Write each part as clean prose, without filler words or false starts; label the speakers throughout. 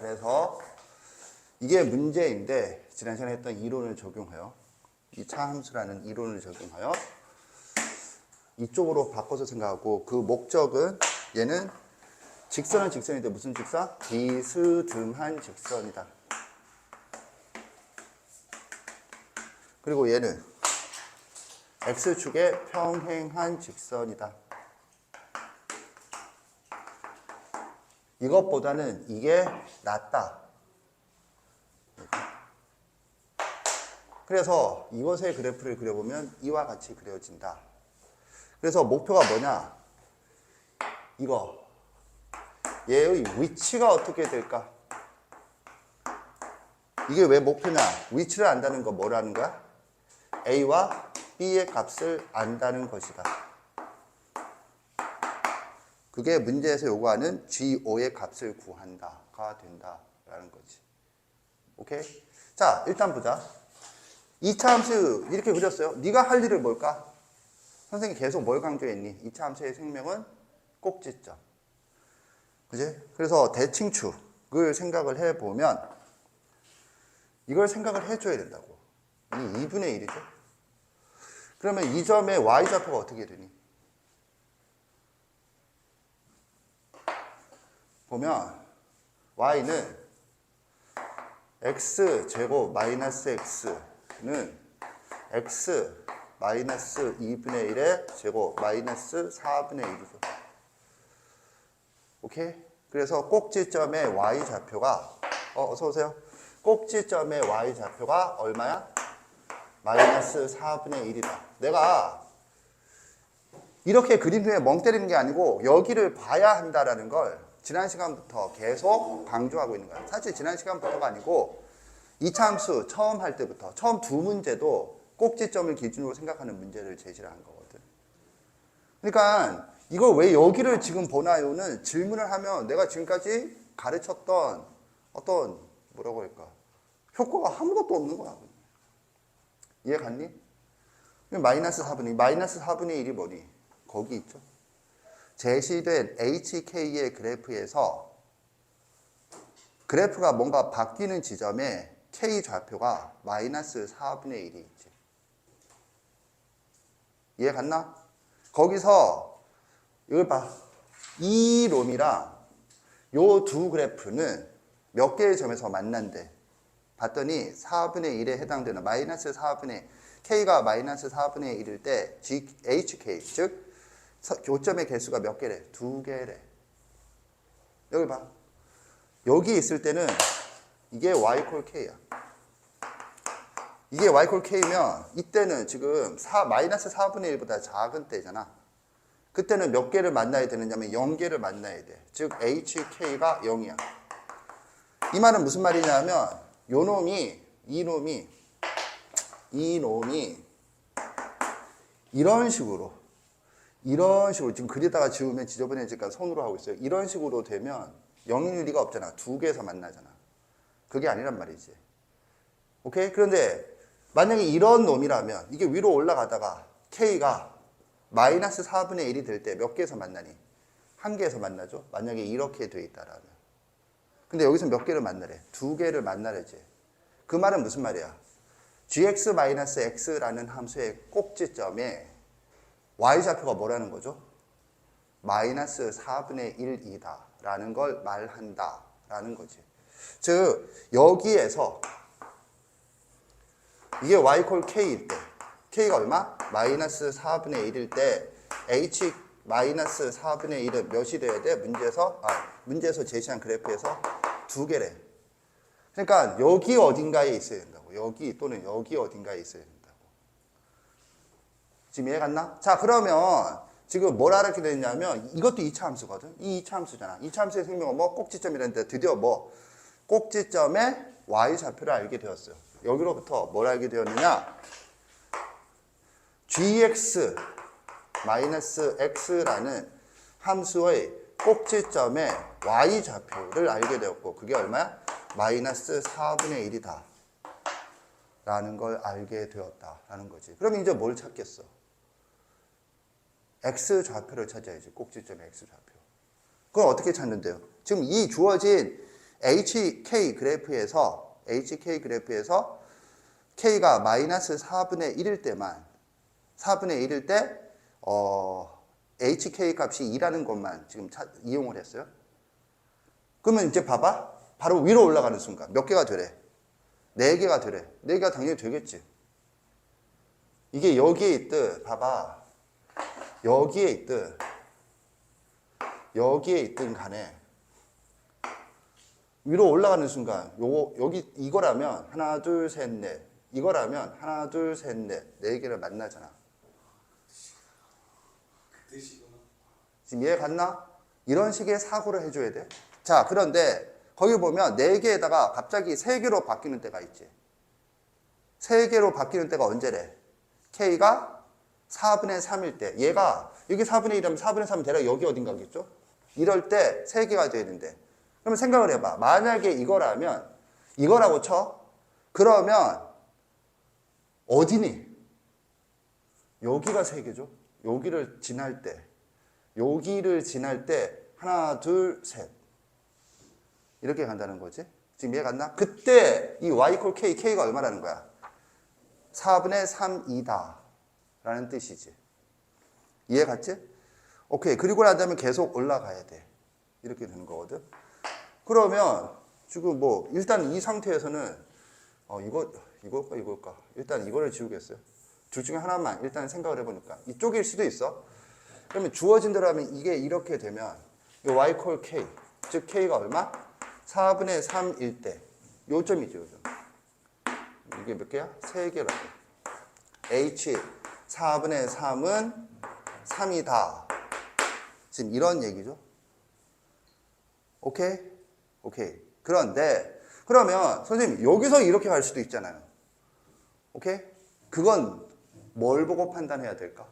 Speaker 1: 그래서 이게 문제인데 지난 시간에 했던 이론을 적용하여 이 차함수라는 이론을 적용하여 이쪽으로 바꿔서 생각하고 그 목적은 얘는 직선은 직선인데 무슨 직선? 비스듬한 직선이다. 그리고 얘는 X축에 평행한 직선이다. 이것보다는 이게 낫다. 그래서 이것의 그래프를 그려보면 이와 같이 그려진다. 그래서 목표가 뭐냐? 이거. 얘의 위치가 어떻게 될까? 이게 왜 목표냐? 위치를 안다는 거 뭐라는 거야? A와 B의 값을 안다는 것이다. 그게 문제에서 요구하는 G5의 값을 구한다가 된다라는 거지. 오케이? 자, 일단 보자. 2차 함수 이렇게 그렸어요. 네가 할 일은 뭘까? 선생님이 계속 뭘 강조했니? 2차 함수의 생명은 꼭지점. 그지? 그래서 대칭축을 생각을 해보면 이걸 생각을 해줘야 된다고. 이 2분의 1이죠. 그러면 이 점의 y좌표가 어떻게 되니? 보면 y는 x제곱 마이너스 x는 x 마이너스 2분의 1의 제곱 마이너스 4분의 1이죠. 오케이? 그래서 꼭지점의 y좌표가 어서 오세요. 꼭지점의 y좌표가 얼마야? 마이너스 4분의 1이다. 내가 이렇게 그림 중에 멍 때리는 게 아니고 여기를 봐야 한다라는 걸 지난 시간부터 계속 강조하고 있는 거야. 사실 지난 시간부터가 아니고 2차 함수 처음 할 때부터 처음 두 문제도 꼭지점을 기준으로 생각하는 문제를 제시를 한 거거든. 그러니까 이걸 왜 여기를 지금 보나요는 질문을 하면 내가 지금까지 가르쳤던 어떤 뭐라고 할까? 효과가 아무것도 없는 거야. 이해 갔니? 마이너스 4분의 1. 마이너스 4분의 1이 뭐니? 거기 있죠. 제시된 HK의 그래프에서 그래프가 뭔가 바뀌는 지점에 K 좌표가 마이너스 4분의 1이 있지. 이해 갔나? 거기서 이걸 봐. 이 놈이랑 요 두 그래프는 몇 개의 점에서 만난대. 봤더니 4분의 1에 해당되는 마이너스 4분의 K가 마이너스 4분의 1일 때 HK 즉 교점의 개수가 몇 개래? 2개래. 여기 봐. 여기 있을 때는 이게 y 콜 k야. 이게 y 콜 k면 이때는 지금 마이너스 4분의 1보다 작은 때잖아. 그때는 몇 개를 만나야 되느냐면 0개를 만나야 돼. 즉 hk가 0이야. 이 말은 무슨 말이냐면 이 놈이 이런 식으로 지금 그리다가 지우면 지저분해지니까 손으로 하고 있어요. 이런 식으로 되면 0일 리가 없잖아. 두 개에서 만나잖아. 그게 아니란 말이지. 오케이? 그런데 만약에 이런 놈이라면 이게 위로 올라가다가 K가 마이너스 4분의 1이 될 때 몇 개에서 만나니? 한 개에서 만나죠? 만약에 이렇게 돼 있다라면. 근데 여기서 몇 개를 만나래? 두 개를 만나래지. 그 말은 무슨 말이야? gx-x라는 함수의 꼭지점에 y좌표가 뭐라는 거죠? 마이너스 4분의 1이다 라는 걸 말한다 라는 거지. 즉 여기에서 이게 y 콜 k일 때 k가 얼마? 마이너스 4분의 1일 때 h 마이너스 4분의 1은 몇이 돼야 돼? 문제에서 제시한 그래프에서 두 개래. 그러니까 여기 어딘가에 있어야 된다고. 여기 또는 여기 어딘가에 있어야 된다고. 지금 이해 갔나? 자, 그러면 지금 뭘 알게 됐냐면 이것도 2차 함수거든. 이 2차 함수잖아. 2차 함수의 생명은 뭐 꼭지점이라는데 드디어 뭐 꼭지점의 y좌표를 알게 되었어요. 여기로부터 뭘 알게 되었느냐? gx x라는 함수의 꼭지점의 y좌표를 알게 되었고 그게 얼마야? 마이너스 4분의 1이다 라는 걸 알게 되었다라는 거지. 그럼 이제 뭘 찾겠어? x좌표를 찾아야지. 꼭지점의 x좌표. 그건 어떻게 찾는데요? 지금 이 주어진 HK 그래프에서 K가 마이너스 4분의 1일 때만 4분의 1일 때 HK 값이 2라는 것만 지금 이용을 했어요. 그러면 이제 봐봐. 바로 위로 올라가는 순간 몇 개가 되래? 4개가 되래. 4개가 당연히 되겠지. 이게 여기에 있든 봐봐. 여기에 있든 간에 위로 올라가는 순간 여기 이거라면 하나 둘 셋 넷 이거라면 하나 둘 셋 넷 4개를 만나잖아.
Speaker 2: 그 뜻이구나.
Speaker 1: 지금 이해 갔나? 이런 식의 사고를 해줘야 돼. 자, 그런데 거기 보면 4개에다가 갑자기 3개로 바뀌는 때가 있지. 3개로 바뀌는 때가 언제래? K가 4분의 3일 때. 얘가 여기 4분의 1이면 4분의 3은 대략 여기 어딘가겠죠? 이럴 때 3개가 돼야 된대. 그러면 생각을 해봐. 만약에 이거라면 이거라고 쳐. 그러면 어디니? 여기가 3개죠. 여기를 지날 때 하나 둘 셋 이렇게 간다는 거지. 지금 이해 갔나? 그때 이 y = k, k가 얼마라는 거야? 4분의 3이다 라는 뜻이지. 이해 갔지? 오케이. 그리고 난 다음에 계속 올라가야 돼. 이렇게 되는 거거든. 그러면 지금 뭐 일단 이 상태에서는 이걸까? 일단 이거를 지우겠어요. 둘 중에 하나만 일단 생각을 해보니까 이쪽일 수도 있어. 그러면 주어진 대로 하면 이게 이렇게 되면 이 y = k, 즉 k가 얼마? 4분의 3일 때 요점이죠. 요점. 이게 몇 개야? 3개라고. h 4분의 3은 3이다. 지금 이런 얘기죠. 오케이? 그런데 그러면 선생님 여기서 이렇게 갈 수도 있잖아요. 오케이? 그건 뭘 보고 판단해야 될까?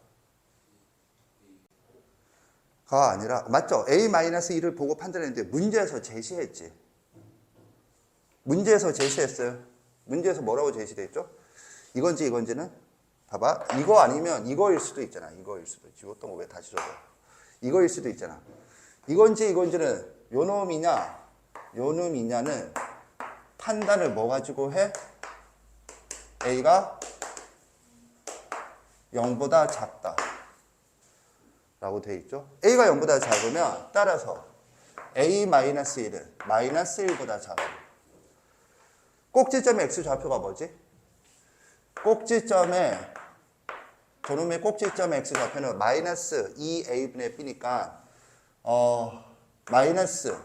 Speaker 1: 가 아니라 맞죠? A-1을 보고 판단했는데 문제에서 제시했지. 문제에서 제시했어요. 문제에서 뭐라고 제시돼 있죠? 이건지는 봐봐. 이거 아니면 이거일 수도 있잖아. 이거일 수도. 지웠던 거 왜 다시 적어? 이거일 수도 있잖아. 이건지는 요놈이냐는 판단을 뭐 가지고 해? A가 0보다 작다 라고 돼 있죠. A가 0보다 작으면 따라서 A-1은 마이너스 1보다 작아. 꼭지점의 X좌표가 뭐지? 저놈의 꼭지점의 X좌표는 마이너스 2A분의 B니까 마이너스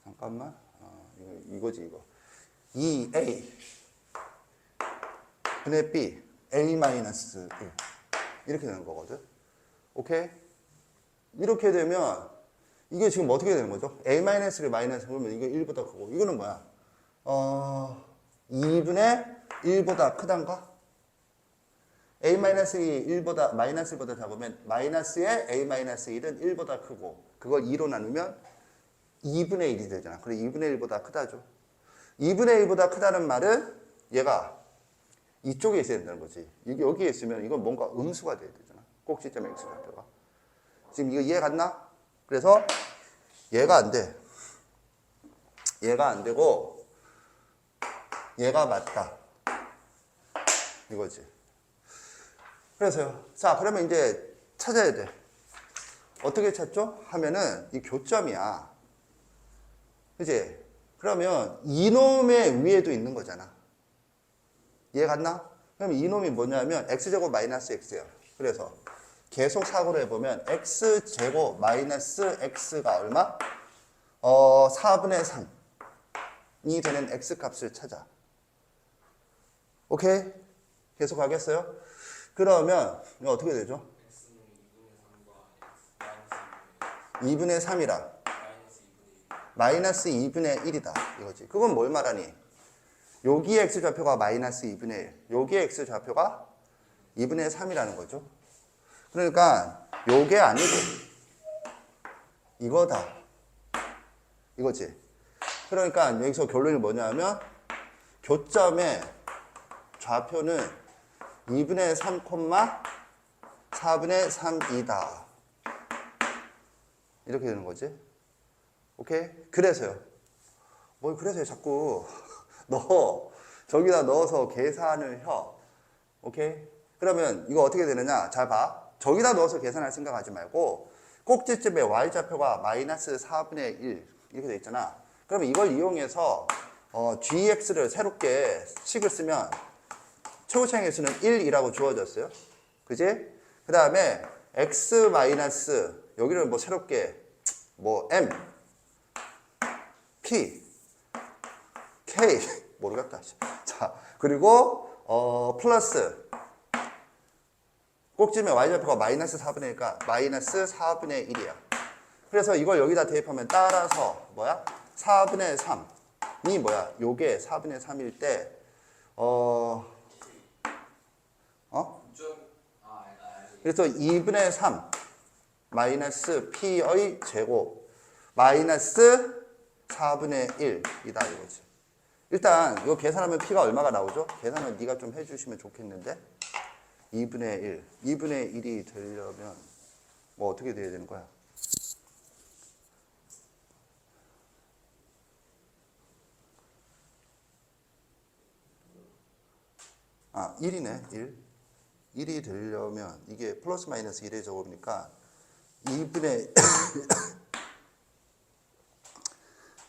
Speaker 1: 잠깐만. 이거지. 2A 분의 B A-1 이렇게 되는 거거든. 오케이? 이렇게 되면 이게 지금 어떻게 되는 거죠? A-를 마이너스 그러면 이게 1보다 크고 이거는 뭐야? 2분의 1보다 크단가? A-1이 1보다 마이너스 1보다 작으면 마이너스의 A-1은 1보다 크고 그걸 2로 나누면 2분의 1이 되잖아. 그래 2분의 1보다 크다죠. 2분의 1보다 크다는 말은 얘가 이쪽에 있어야 된다는 거지. 여기에 있으면 이건 뭔가 음수가 돼야 되잖아. 꼭지점의 X좌표가. 지금 이거 이해 갔나? 그래서 얘가 안 돼. 얘가 안 되고 얘가 맞다. 이거지. 그래서요. 자, 그러면 이제 찾아야 돼. 어떻게 찾죠? 하면은 이 교점이야. 그치? 그러면 이놈의 위에도 있는 거잖아. 이해 갔나? 그럼 이놈이 뭐냐면 x제곱 마이너스 x예요. 그래서 계속 사고를 해보면 x제곱 마이너스 x가 얼마? 4분의 3이 되는 x값을 찾아. 오케이? 계속 가겠어요? 그러면 이거 어떻게 되죠? 2분의 3이랑 마이너스 2분의 1이다 이거지. 그건 뭘 말하니? 여기의 x좌표가 마이너스 2분의 1, 여기의 x좌표가 2분의 3이라는 거죠. 그러니까 요게 아니고 이거다 이거지. 그러니까 여기서 결론이 뭐냐면 교점의 좌표는 2분의 3, 4분의 3이다 이렇게 되는 거지. 오케이? 그래서요. 뭘 그래서요. 자꾸 너 저기다 넣어서 계산을 해. 오케이? 그러면 이거 어떻게 되느냐? 잘 봐. 저기다 넣어서 계산할 생각하지 말고 꼭지점에 y좌표가 마이너스 4분의 1 이렇게 돼 있잖아. 그러면 이걸 이용해서 gx를 새롭게 식을 쓰면 최고차항의 수는 1이라고 주어졌어요. 그지? 그 다음에 x 마이너스 여기를 뭐 새롭게 뭐 m p k 모르겠다. 자, 그리고 플러스 꼭지점에 y좌표가 마이너스 4분의 1이니까 마이너스 4분의 1이야. 그래서 이걸 여기다 대입하면 따라서 뭐야? 4분의 3이 뭐야? 요게 4분의 3일 때 그래서 2분의 3 마이너스 p의 제곱 마이너스 4분의 1이다 이거지. 일단 이거 계산하면 p가 얼마가 나오죠? 계산은 네가 좀 해주시면 좋겠는데 2분의 1 2분의 1이 되려면 뭐 어떻게 돼야 되는 거야? 아 1이네 1이 되려면 이게 플러스 마이너스 1의 제곱이니까 2분의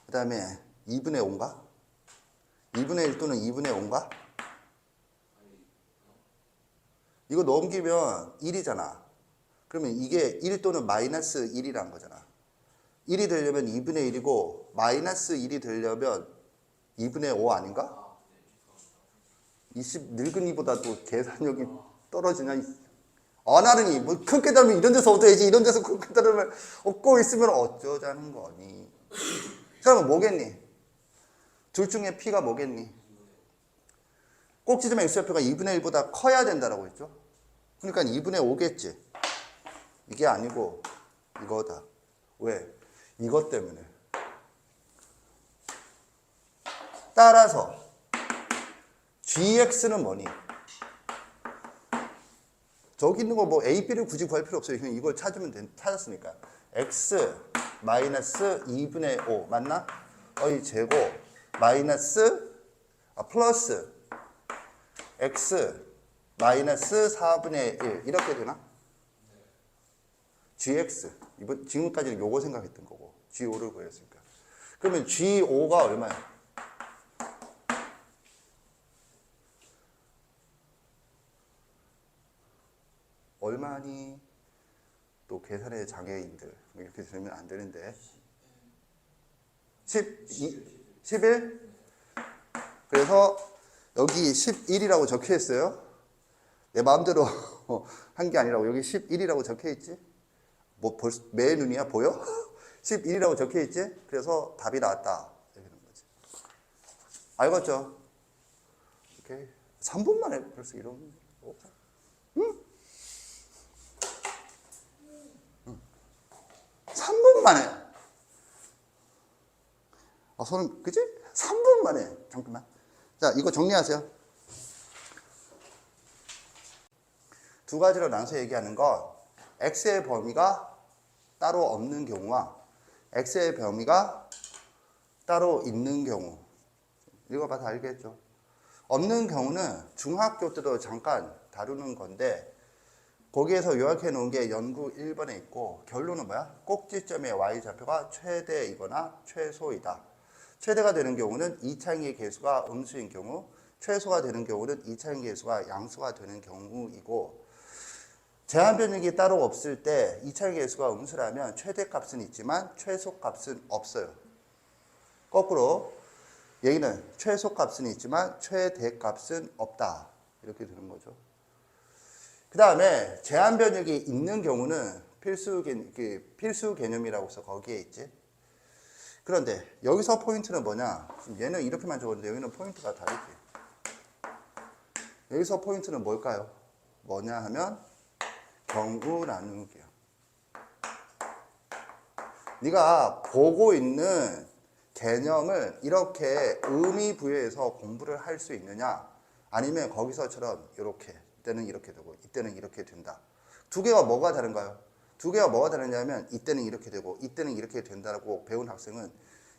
Speaker 1: 그 다음에 2분의 5인가? 2분의 1 또는 2분의 5인가? 이거 넘기면 1이잖아. 그러면 이게 1 또는 마이너스 1이라는 거잖아. 1이 되려면 2분의 1이고 마이너스 1이 되려면 2분의 5 아닌가? 20 늙은이보다도 계산력이 떨어지냐? 어나르니 뭐 큰 깨달으면 이런 데서 얻어야지 이런 데서 큰 깨달으면 얻고 있으면 어쩌자는 거니? 그러면 뭐겠니? 둘 중에 P가 뭐겠니? 꼭지점의 x좌표가 2분의 1보다 커야 된다라고 했죠? 그러니까 2분의 5겠지. 이게 아니고 이거다. 왜? 이것 때문에. 따라서 gx는 뭐니? 저기 있는 거 뭐 a, b를 굳이 구할 필요 없어요. 그냥 이걸 찾았으니까. x 마이너스 2분의 5 맞나? 의 제곱 마이너스 플러스 x 마이너스 4분의 1 이렇게 되나? gx 이번 지금까지는 요거 생각했던 거고 g5를 구했으니까. 그러면 g5가 얼마야? 얼마니? 또 계산의 장애인들 이렇게 들으면 안 되는데 11? 그래서 여기 11이라고 적혀 있어요. 내 마음대로 한 게 아니라고 여기 11이라고 적혀 있지? 뭐 매 눈이야 보여? 11이라고 적혀 있지? 그래서 답이 나왔다. 이렇게 되는 거지. 알겠죠? 오케이. 3분 만에 벌써 이런 거. 응? 3분 만에. 손은 그치? 3분 만에. 잠깐만. 자, 이거 정리하세요. 두 가지로 나눠서 얘기하는 건 x의 범위가 따로 없는 경우와 x의 범위가 따로 있는 경우. 읽어봐 다 알겠죠? 없는 경우는 중학교 때도 잠깐 다루는 건데 거기에서 요약해 놓은 게 연구 1번에 있고 결론은 뭐야? 꼭지점의 y좌표가 최대이거나 최소이다. 최대가 되는 경우는 2차항의 개수가 음수인 경우, 최소가 되는 경우는 2차항의 개수가 양수가 되는 경우이고 제한변력이 따로 없을 때 2차항의 개수가 음수라면 최대값은 있지만 최소값은 없어요. 거꾸로 얘기는 최소값은 있지만 최대값은 없다. 이렇게 되는 거죠. 그 다음에 제한변력이 있는 경우는 필수 개념이라고 해서 거기에 있지. 그런데 여기서 포인트는 뭐냐? 얘는 이렇게만 적었는데 여기는 포인트가 다르지. 여기서 포인트는 뭘까요? 뭐냐 하면 경우 나누기야. 네가 보고 있는 개념을 이렇게 의미 부여해서 공부를 할 수 있느냐? 아니면 거기서처럼 이렇게 이때는 이렇게 되고 이때는 이렇게 된다. 두 개가 뭐가 다른가요? 두 개가 뭐가 다르냐면 이때는 이렇게 되고 이때는 이렇게 된다고 배운 학생은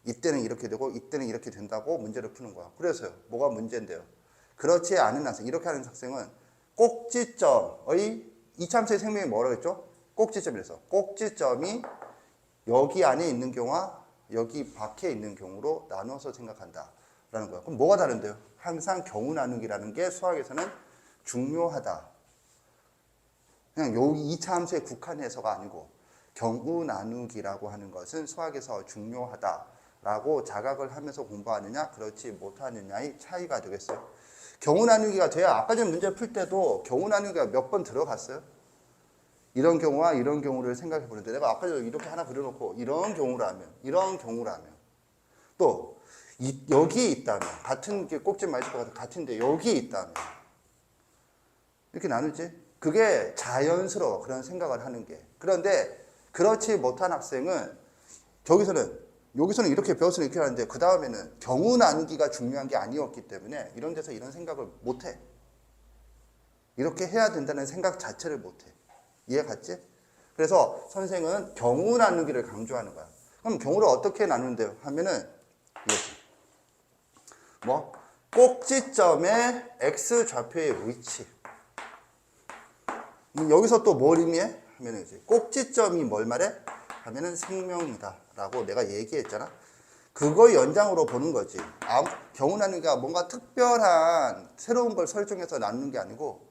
Speaker 1: 이때는 이렇게 되고 이때는 이렇게 된다고 문제를 푸는 거야. 그래서요. 뭐가 문제인데요? 그렇지 않은 학생, 이렇게 하는 학생은 꼭지점의 이참수의 생명이 뭐라고 했죠? 꼭지점이라서 꼭지점이 여기 안에 있는 경우와 여기 밖에 있는 경우로 나눠서 생각한다 라는 거야. 그럼 뭐가 다른데요? 항상 경우 나누기라는 게 수학에서는 중요하다. 그냥 요 2차 함수에 국한해서가 아니고 경우 나누기라고 하는 것은 수학에서 중요하다라고 자각을 하면서 공부하느냐 그렇지 못하느냐의 차이가 되겠어요. 경우 나누기가 돼야 아까 전 문제 풀 때도 경우 나누기가 몇 번 들어갔어요. 이런 경우와 이런 경우를 생각해 보는데 내가 아까 전에 이렇게 하나 그려놓고 이런 경우라면 또 여기 있다면 같은 게 꼭지 맞을 것 같은데 여기 있다면 이렇게 나누지. 그게 자연스러워. 그런 생각을 하는 게. 그런데 그렇지 못한 학생은 여기서는 이렇게 배웠으니 이렇게 하는데 그 다음에는 경우 나누기가 중요한 게 아니었기 때문에 이런 데서 이런 생각을 못해. 이렇게 해야 된다는 생각 자체를 못해. 이해 갔지? 그래서 선생은 경우 나누기를 강조하는 거야. 그럼 경우를 어떻게 나누는데요? 하면은 이거지. 꼭지점의 x좌표의 위치. 여기서 또 뭘 의미해? 하면은 이제 꼭지점이 뭘 말해? 하면은 생명이다 라고 내가 얘기했잖아. 그거 연장으로 보는 거지. 경우 나누기가 뭔가 특별한 새로운 걸 설정해서 나누는 게 아니고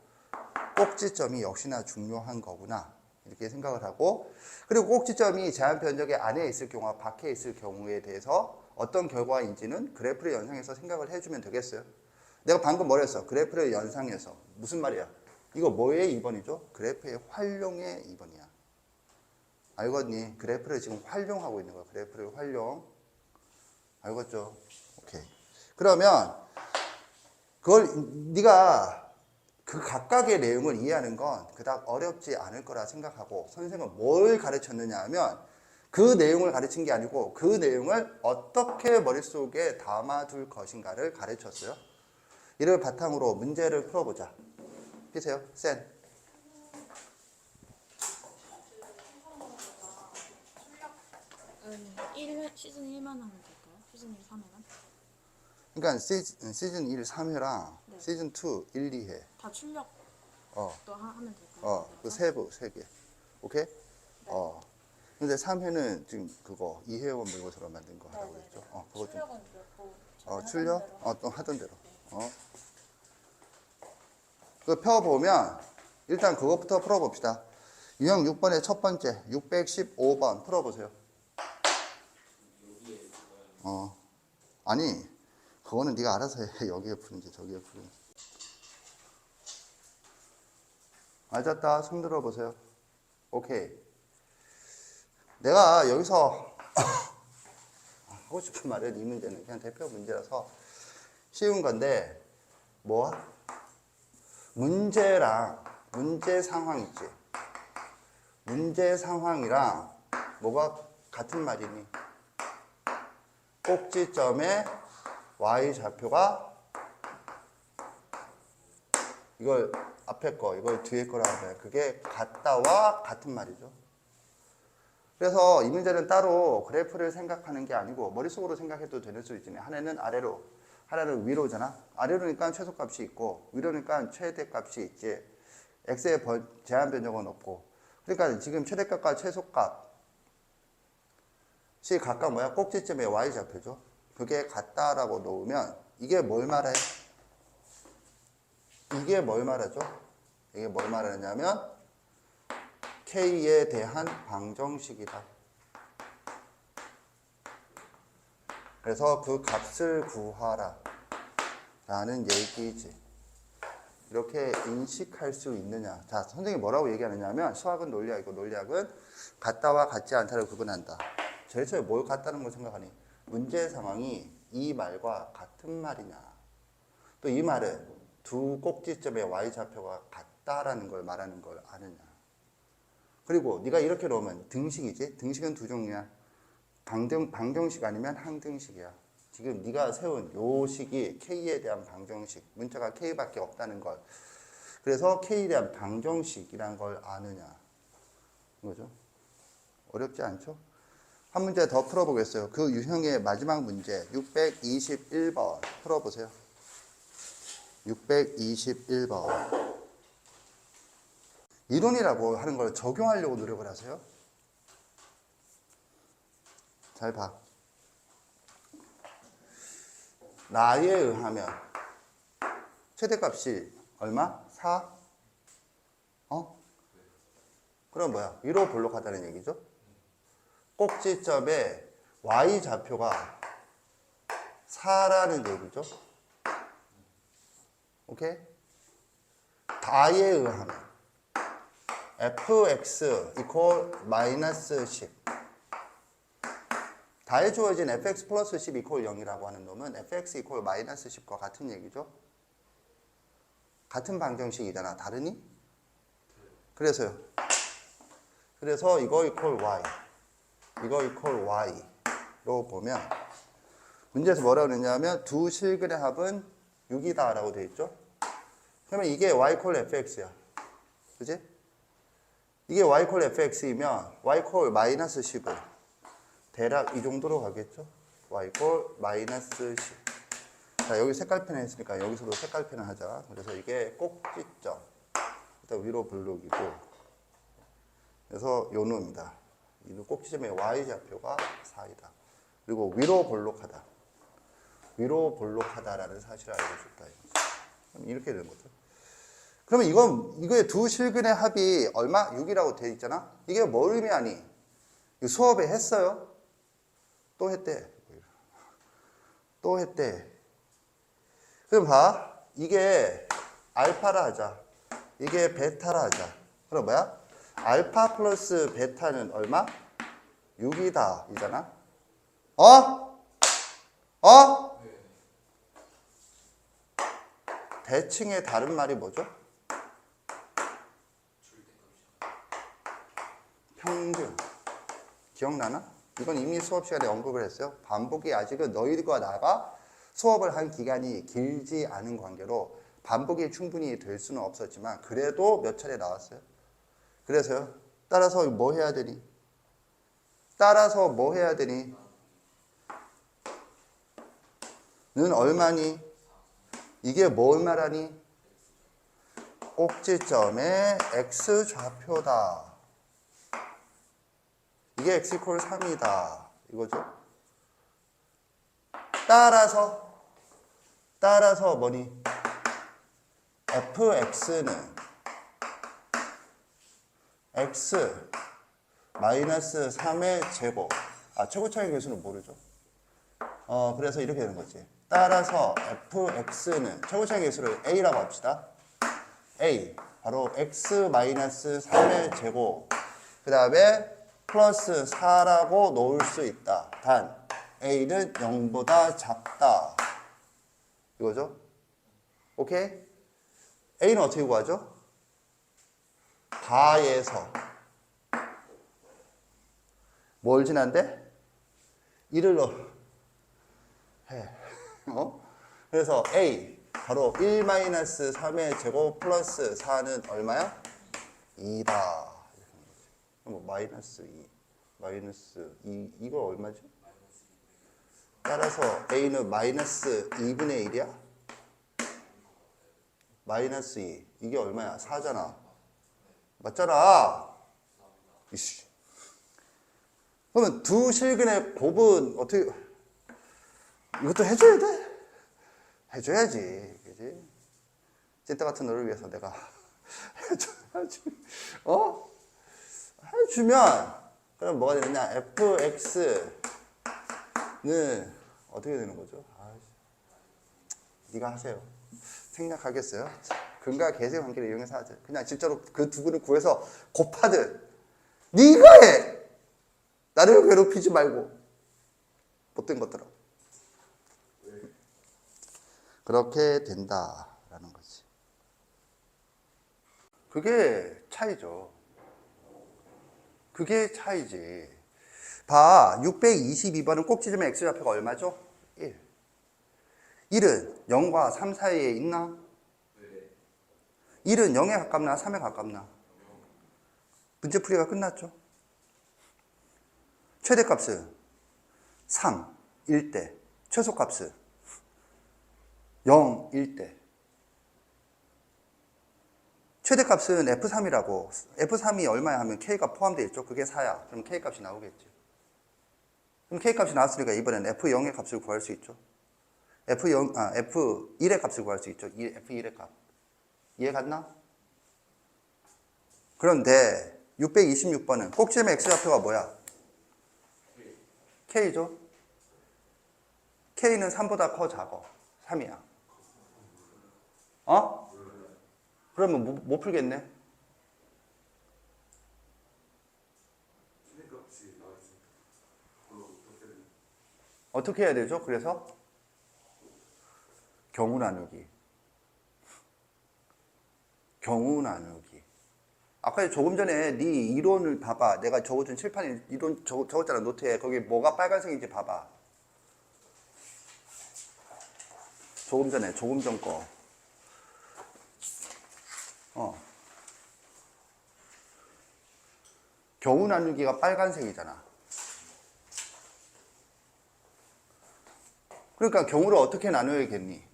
Speaker 1: 꼭지점이 역시나 중요한 거구나 이렇게 생각을 하고, 그리고 꼭지점이 제한 변적의 안에 있을 경우와 밖에 있을 경우에 대해서 어떤 결과인지는 그래프를 연상해서 생각을 해주면 되겠어요. 내가 방금 뭘 했어? 그래프를 연상해서. 무슨 말이야? 이거 뭐의 2번이죠? 그래프의 활용의 2번이야. 알겠니? 그래프를 지금 활용하고 있는 거야. 그래프를 활용. 알겠죠? 오케이. 그러면 그걸 네가 그 각각의 내용을 이해하는 건 그닥 어렵지 않을 거라 생각하고, 선생님은 뭘 가르쳤느냐 하면 그 내용을 가르친 게 아니고 그 내용을 어떻게 머릿속에 담아둘 것인가를 가르쳤어요. 이를 바탕으로 문제를 풀어보자. 피세요. 센.
Speaker 2: 시즌 1만 하면 될까요? 시즌 1 3회만?
Speaker 1: 그러니까 시즌 1 3회랑
Speaker 2: 네.
Speaker 1: 시즌 2 1, 2회.
Speaker 2: 다 출력 또 하면 될까요?
Speaker 1: 그 세부 3개. 오케이? 네. 근데 3회는 지금 그거 이혜원 물고서로 만든 거 하라고 그랬죠. 그거 좀.
Speaker 2: 출력은 그렇고
Speaker 1: 출력? 또 하던 대로. 그 펴보면 일단 그것부터 풀어봅시다. 유형 6번의 첫 번째 615번 풀어보세요. 아니 그거는 네가 알아서 해. 여기에 푸는지 저기에 푸는지. 맞았다. 손 들어보세요. 오케이. 내가 여기서 하고 싶은 말은 이 문제는 그냥 대표 문제라서 쉬운 건데 문제랑 문제 상황 있지. 문제 상황이랑 뭐가 같은 말이니? 꼭지점의 y좌표가 이걸 앞에 거, 이걸 뒤에 거라고 해요. 그게 같다와 같은 말이죠. 그래서 이 문제는 따로 그래프를 생각하는 게 아니고 머릿속으로 생각해도 되는 수 있지. 하나는 아래로, 하나는 위로잖아. 아래로니까 최소값이 있고 위로니까 최대값이 있지. x의 제한 변경은 없고. 그러니까 지금 최대값과 최소값이 각각 뭐야? 꼭지점의 y좌표죠. 그게 같다라고 놓으면 이게 뭘 말해? 이게 뭘 말하죠? 이게 뭘 말하냐면 K에 대한 방정식이다. 그래서 그 값을 구하라 라는 얘기지. 이렇게 인식할 수 있느냐. 자, 선생님이 뭐라고 얘기하느냐면 수학은 논리학이고 논리학은 같다와 같지 않다를 구분한다. 제일 처음에 뭘 같다는 걸 생각하니? 문제 상황이 이 말과 같은 말이냐. 또 이 말은 두 꼭지점의 y좌표가 같다라는 걸 말하는 걸 아느냐. 그리고 네가 이렇게 놓으면 등식이지. 등식은 두 종류야. 방정식 아니면 항등식이야. 지금 네가 세운 요 식이 K에 대한 방정식, 문자가 K밖에 없다는 걸. 그래서 K에 대한 방정식이란 걸 아느냐. 이거죠. 어렵지 않죠? 한 문제 더 풀어보겠어요. 그 유형의 마지막 문제 621번 풀어보세요. 621번. 이론이라고 하는 걸 적용하려고 노력을 하세요. 잘 봐. 나에 의하면 최대값이 얼마? 4? 그럼 뭐야? 위로 볼록하다는 얘기죠. 꼭지점에 y좌표가 4라는 얘기죠. 오케이? 다에 의하면 fx 이퀄 마이너스 10. 다에 주어진 fx 플러스 10 이퀄 0이라고 하는 놈은 fx 이퀄 마이너스 10과 같은 얘기죠. 같은 방정식이잖아. 다르니? 그래서요. 그래서 이거 이퀄 y, 이거 이퀄 y로 보면 문제에서 뭐라고 그랬냐면 두 실근의 합은 6이다 라고 되어 있죠. 그러면 이게 y 이퀄 fx야. 그지? 이게 y 이퀄 fx이면 y 이퀄 마이너스 10은 대략 이 정도로 가겠죠. y 이퀄 마이너스 10. 자, 여기 색깔펜을 했으니까 여기서도 색깔펜을 하자. 그래서 이게 꼭지점. 일단 위로 블록이고. 그래서 요 놈이다. 이 꼭지점의 y좌표가 4이다. 그리고 위로 볼록하다. 위로 볼록하다라는 사실을 알려줬다. 이렇게 되는 거죠. 그러면 이거의 두 실근의 합이 얼마? 6이라고 돼 있잖아? 이게 뭘 의미하니? 수업에 했어요? 또 했대. 또 했대. 그럼 봐. 이게 알파라 하자. 이게 베타라 하자. 그럼 뭐야? 알파 플러스 베타는 얼마? 6이다. 이잖아? 대칭의 다른 말이 뭐죠? 평균. 기억나나? 이건 이미 수업 시간에 언급을 했어요. 반복이 아직은 너희들과 나가 수업을 한 기간이 길지 않은 관계로 반복이 충분히 될 수는 없었지만 그래도 몇 차례 나왔어요. 그래서요. 따라서 뭐 해야 되니? 따라서 뭐 해야 되니? 는 얼마니? 이게 뭘 말하니? 꼭지점의 x좌표다. 이게 x 이퀄 3이다. 이거죠. 따라서 뭐니? fx는 x 마이너스 3의 제곱. 최고차의 개수는 모르죠. 그래서 이렇게 되는 거지. 따라서 fx는 최고차의 개수를 a라고 합시다. a 바로 x 마이너스 3의 제곱. 그 다음에 플러스 4라고 놓을 수 있다. 단 a는 0보다 작다. 이거죠. 오케이? a는 어떻게 구하죠? 다에서 뭘 지난데? 1을 넣어. 해. 그래서 a 바로 1-3의 제곱 플러스 4는 얼마야? 2다. 뭐 마이너스 2. 마이너스 2. 이거 얼마죠? 따라서 a는 마이너스 2분의 1이야? 마이너스 2. 이게 얼마야? 4잖아. 맞잖아. 이씨. 그러면 두 실근의 곱은 어떻게, 이것도 해줘야 돼? 해줘야지. 그지? 찐따 같은 너를 위해서 내가 해줘야지. 해주면, 그럼 뭐가 되느냐? fx는 어떻게 되는 거죠? 네가 하세요. 생략하겠어요? 근과 계세 관계를 이용해서 하죠. 그냥 진짜로 그 두 분을 구해서 곱하든 네가 해. 나를 괴롭히지 말고. 못된 것들아. 그렇게 된다라는 거지. 그게 차이죠. 그게 차이지. 봐. 622번은 꼭지점의 x좌표가 얼마죠? 1. 1은 0과 3 사이에 있나? 1은 0에 가깝나 3에 가깝나? 문제풀이가 끝났죠. 최대값은 3, 1대. 최소값은 0, 1대. 최대값은 F3이라고. F3이 얼마야 하면 K가 포함되어 있죠. 그게 4야. 그럼 K값이 나오겠지. 그럼 K값이 나왔으니까 이번엔 F0의 값을 구할 수 있죠. F1의 값을 구할 수 있죠. F1의 값. 이해 갔나? 그런데 626번은 꼭지점의 X좌표가 뭐야? K죠. K는 3보다 커, 작어? 3이야. 어? 그러면 못 풀겠네? 어떻게 해야 되죠? 그래서 경우 나누기. 아까 조금 전에 네 이론을 봐봐. 내가 적어준 칠판에 이론 적었잖아, 노트에. 거기 뭐가 빨간색인지 봐봐. 조금 전 거. 경우 나누기가 빨간색이잖아. 그러니까 경우를 어떻게 나눠야겠니?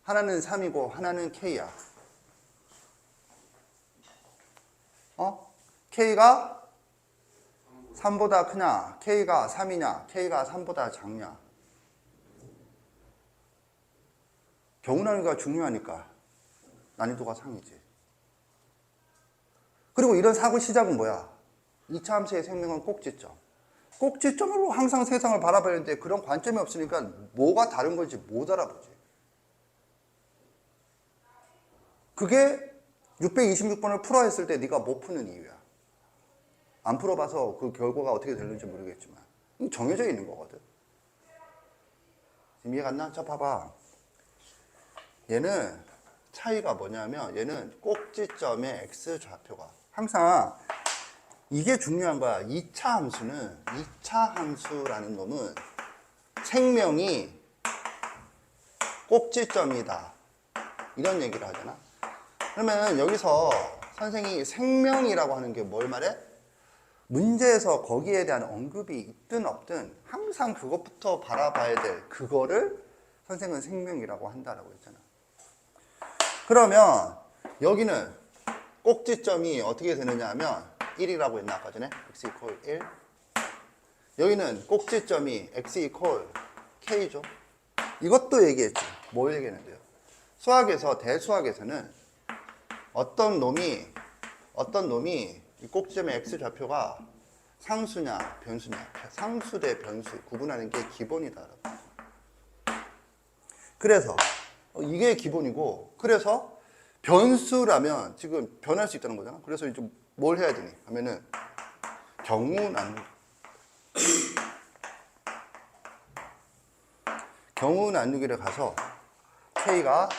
Speaker 1: 하나는 3이고 하나는 K야. K가 3보다 크냐? K가 3이냐? K가 3보다 작냐? 경우 나누기가 중요하니까 난이도가 상이지. 그리고 이런 사고 시작은 뭐야? 2차 함수의 생명은 꼭지점. 꼭지점으로 항상 세상을 바라보는데 그런 관점이 없으니까 뭐가 다른 건지 못 알아보지. 그게 626번을 풀어 했을 때 네가 못 푸는 이유야. 안 풀어봐서 그 결과가 어떻게 되는지 모르겠지만 정해져 있는 거거든. 지금 이해 갔나? 자, 봐봐. 얘는 차이가 뭐냐면 얘는 꼭지점의 X좌표가 항상 이게 중요한 거야. 2차 함수라는 놈은 생명이 꼭지점이다. 이런 얘기를 하잖아. 그러면 여기서 선생이 생명이라고 하는 게 뭘 말해? 문제에서 거기에 대한 언급이 있든 없든 항상 그것부터 바라봐야 돼. 그거를 선생은 생명이라고 한다라고 했잖아. 그러면 여기는 꼭지점이 어떻게 되느냐 하면 1이라고 했나 아까 전에? x equal 1. 여기는 꼭지점이 x equal k죠. 이것도 얘기했지. 뭘 얘기했는데요? 수학에서 대수학에서는 어떤 놈이 이 꼭지점의 x좌표가 상수냐 변수냐, 상수 대 변수 구분하는 게 기본이다라고. 그래서 이게 기본이고, 그래서 변수라면 지금 변할 수 있다는 거잖아. 그래서 이제 뭘 해야 되니 하면은 경우 나누기를 가서 K가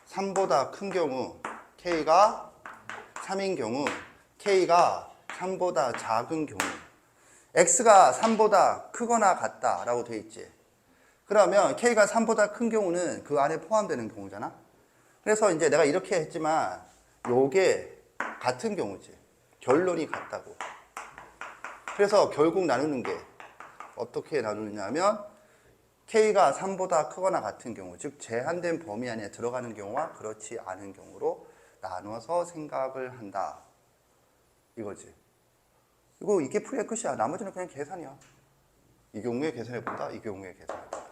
Speaker 1: 3보다 큰 경우, K가 3인 경우, K가 3보다 작은 경우, X가 3보다 크거나 같다라고 돼 있지. 그러면 K가 3보다 큰 경우는 그 안에 포함되는 경우잖아. 그래서 이제 내가 이렇게 했지만 요게 같은 경우지. 결론이 같다고. 그래서 결국 나누는 게 어떻게 나누느냐면 K가 3보다 크거나 같은 경우, 즉 제한된 범위 안에 들어가는 경우와 그렇지 않은 경우로 나눠서 생각을 한다. 이거지. 이게 풀이의 끝이야. 나머지는 그냥 계산이야. 이 경우에 계산해본다. 이 경우에 계산해본다.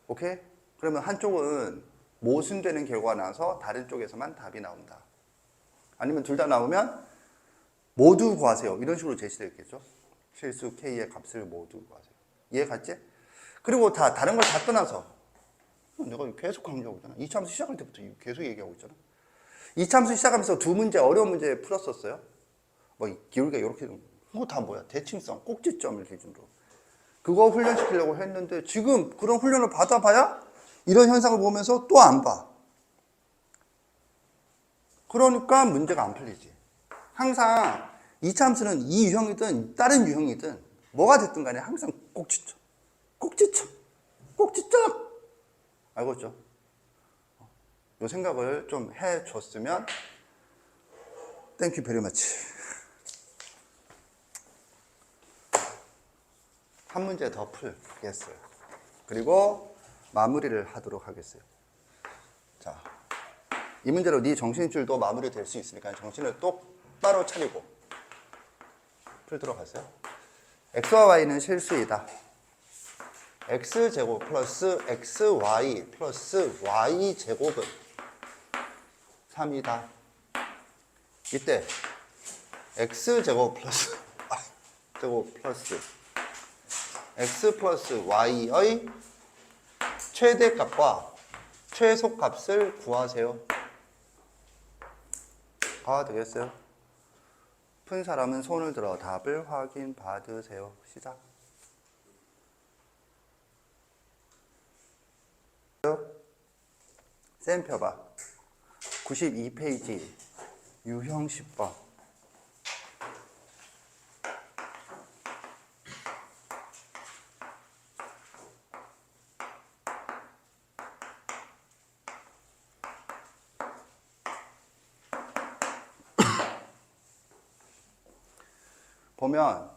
Speaker 1: 오케이? 그러면 한쪽은 모순되는 결과가 나와서 다른 쪽에서만 답이 나온다. 아니면 둘 다 나오면 모두 구하세요. 이런 식으로 제시되겠죠. 실수 K의 값을 모두 구하세요. 이해 갔지? 그리고 다른 걸 다 떠나서 내가 계속 강조하고 있잖아. 2차 함수 시작할 때부터 계속 얘기하고 있잖아. 2차 함수 시작하면서 두 문제, 어려운 문제 풀었었어요. 뭐 기울기가 이렇게, 그거 다 뭐야? 대칭성, 꼭지점을 기준으로. 그거 훈련시키려고 했는데 지금 그런 훈련을 받아봐야 이런 현상을 보면서 또 안 봐. 그러니까 문제가 안 풀리지. 항상 2차 함수는 이 유형이든 다른 유형이든 뭐가 됐든 간에 항상 꼭지점. 꼭지점. 꼭지점. 알겠죠? 이 생각을 좀 해줬으면 땡큐 베리 마치. 한 문제 더 풀겠어요. 그리고 마무리를 하도록 하겠어요. 자, 이 문제로 네 정신줄도 마무리될 수 있으니까 정신을 똑바로 차리고 풀도록 하세요. x와 y는 실수이다. x제곱 플러스 xy 플러스 y제곱은 3이다. 이때 x제곱 플러스 y제곱 플러스 x 플러스 y의 최대값과 최소값을 구하세요. 가 되겠어요? 푼 사람은 손을 들어 답을 확인 받으세요. 시작. 쌤 펴봐. 92페이지 유형 10번. 보면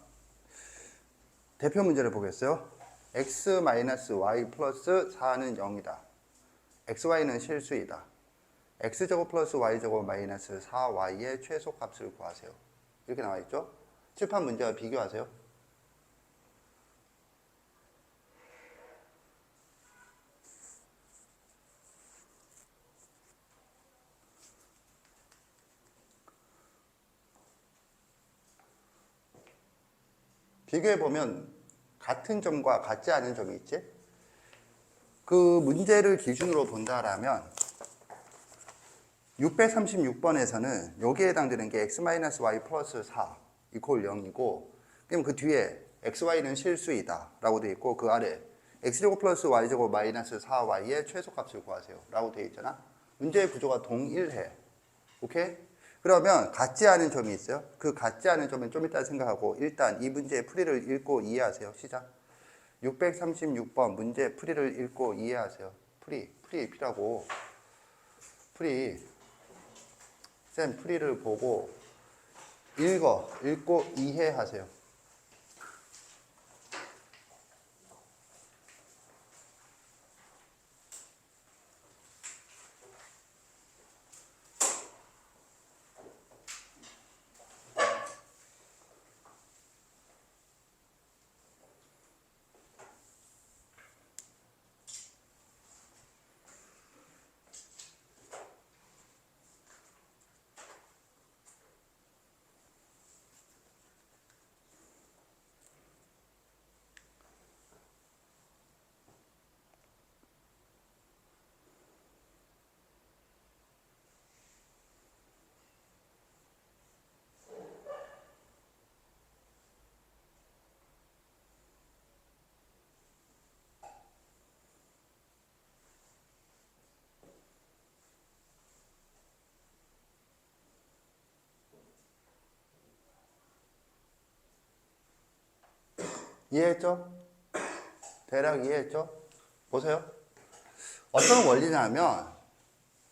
Speaker 1: 대표 문제를 보겠어요. x-y 플러스 4는 0이다. xy는 실수이다. x제곱 플러스 y제곱 마이너스 4y의 최소값을 구하세요. 이렇게 나와 있죠? 칠판 문제와 비교하세요. 비교해보면 같은 점과 같지 않은 점이 있지? 그 문제를 기준으로 본다라면 636번에서는 여기에 해당되는 게 x-y 플러스 4 이퀄 0이고 그럼 그 뒤에 xy는 실수이다 라고 되어 있고 그 아래 x제곱 플러스 y제곱 마이너스 4y의 최소값을 구하세요 라고 되어 있잖아. 문제의 구조가 동일해. 오케이? 그러면 같지 않은 점이 있어요. 그 같지 않은 점은 좀 이따 생각하고 일단 이 문제의 풀이를 읽고 이해하세요. 시작. 636번 문제 풀이를 읽고 이해하세요. 풀이 필요하고 쌤 풀이를 보고 읽고 이해하세요. 이해했죠? 대략 이해했죠? 보세요. 어떤 원리냐면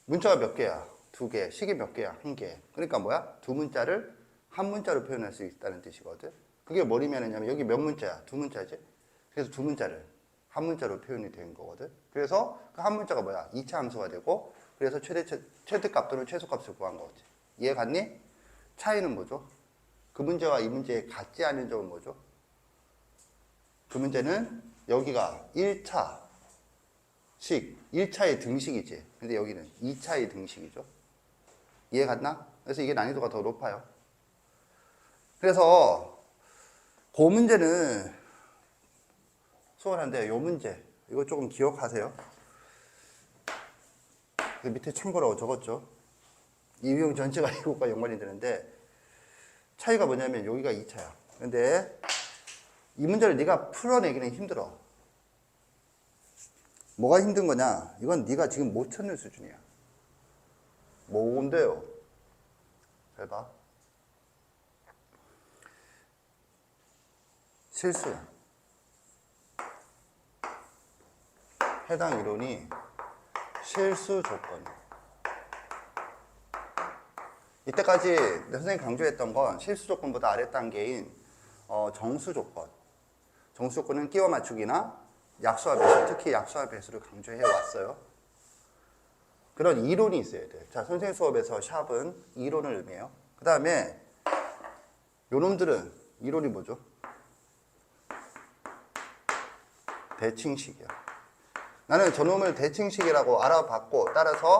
Speaker 1: 문자가 몇 개야? 2개. 식이 몇 개야? 1개. 그러니까 뭐야? 두 문자를 한 문자로 표현할 수 있다는 뜻이거든. 그게 뭐리 면이냐면 여기 몇 문자야? 2문자지? 그래서 두 문자를 한 문자로 표현이 된 거거든. 그래서 그 한 문자가 뭐야? 2차 함수가 되고 그래서 최대값 또는 최소값을 구한 거지. 이해 갔니? 차이는 뭐죠? 그 문제와 이 문제의 같지 않은 점은 뭐죠? 그 문제는 여기가 1차의 등식이지. 근데 여기는 2차의 등식이죠. 이해 갔나? 그래서 이게 난이도가 더 높아요. 그래서 그 문제는 수월한데 요 문제 이거 조금 기억하세요. 그 밑에 참고라고 적었죠. 이 유형 전체가 이것과 연관이 되는데 차이가 뭐냐면 여기가 2차야. 근데 이 문제를 네가 풀어내기는 힘들어. 뭐가 힘든 거냐? 이건 네가 지금 못 찾는 수준이야. 뭔데요? 잘 봐. 실수야. 해당 이론이 실수 조건이야. 이때까지 선생님이 강조했던 건 실수 조건보다 아래 단계인 정수 조건. 정수 조건은 끼워 맞추기나 약수와 배수, 특히 약수와 배수를 강조해 왔어요. 그런 이론이 있어야 돼. 자, 선생님 수업에서 샵은 이론을 의미해요. 그 다음에 요놈들은 이론이 뭐죠? 대칭식이야. 나는 저놈을 대칭식이라고 알아봤고 따라서